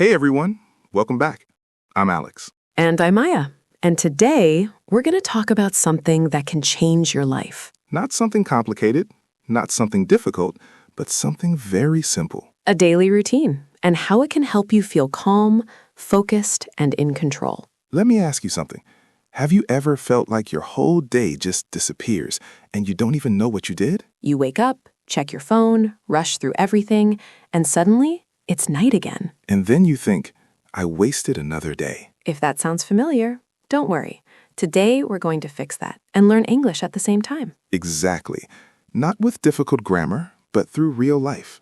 Hey everyone, welcome back. I'm Alex. And I'm Maya. And today, we're going to talk about something that can change your life. Not something complicated, not something difficult, but something very simple. A daily routine, and how it can help you feel calm, focused, and in control. Let me ask you something. Have you ever felt like your whole day just disappears and you don't even know what you did? You wake up, check your phone, rush through everything, and suddenly, it's night again. And then you think, I wasted another day. If that sounds familiar, don't worry. Today, we're going to fix that and learn English at the same time. Exactly. Not with difficult grammar, but through real life.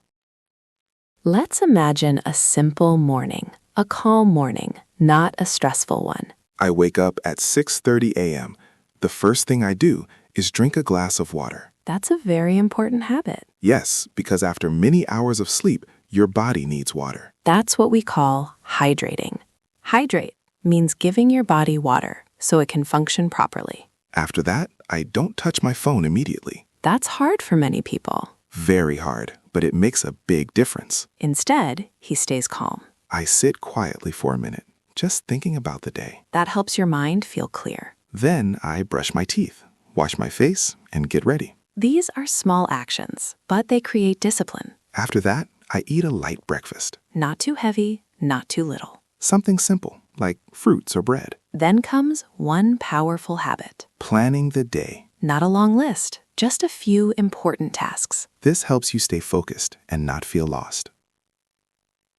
Let's imagine a simple morning, a calm morning, not a stressful one. I wake up at 6:30 a.m. The first thing I do is drink a glass of water. That's a very important habit. Yes, because after many hours of sleep, your body needs water. That's what we call hydrating. Hydrate means giving your body water so it can function properly. After that, I don't touch my phone immediately. That's hard for many people. Very hard, but it makes a big difference. Instead, he stays calm. I sit quietly for a minute, just thinking about the day. That helps your mind feel clear. Then I brush my teeth, wash my face, and get ready. These are small actions, but they create discipline. After that, I eat a light breakfast. Not too heavy, not too little. Something simple, like fruits or bread. Then comes one powerful habit. Planning the day. Not a long list, just a few important tasks. This helps you stay focused and not feel lost.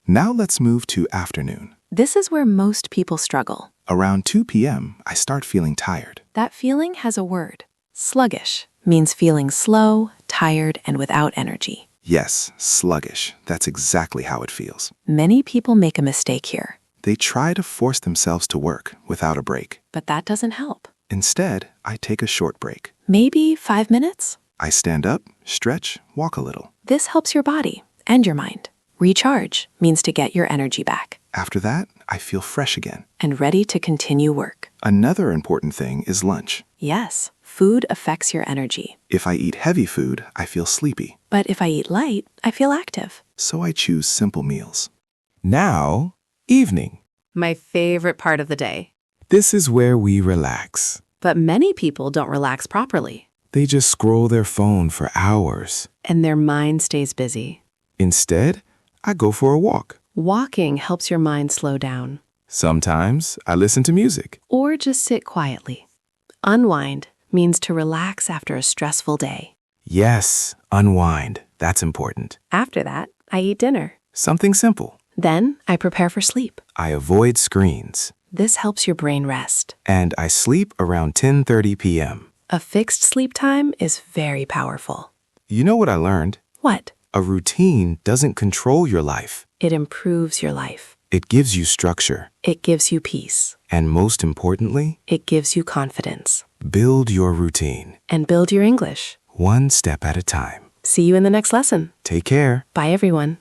Now let's move to afternoon. This is where most people struggle. Around 2 p.m., I start feeling tired. That feeling has a word. Sluggish means feeling slow, tired, and without energy. Yes, sluggish. That's exactly how it feels. Many people make a mistake here. They try to force themselves to work without a break. But that doesn't help. Instead, I take a short break. Maybe 5 minutes? I stand up, stretch, walk a little. This helps your body and your mind. Recharge means to get your energy back. After that, I feel fresh again. And ready to continue work. Another important thing is lunch. Yes, food affects your energy. If I eat heavy food, I feel sleepy. But if I eat light, I feel active. So I choose simple meals. Now, evening. My favorite part of the day. This is where we relax. But many people don't relax properly. They just scroll their phone for hours. And their mind stays busy. Instead, I go for a walk. Walking helps your mind slow down. Sometimes I listen to music. Or just sit quietly. Unwind means to relax after a stressful day. Yes, unwind. That's important. After that, I eat dinner. Something simple. Then I prepare for sleep. I avoid screens. This helps your brain rest. And I sleep around 10:30 p.m. A fixed sleep time is very powerful. You know what I learned? What? A routine doesn't control your life. It improves your life. It gives you structure. It gives you peace. And most importantly, It gives you confidence. build your routine. And build your English. One step at a time. See you in the next lesson. Take care. Bye, everyone.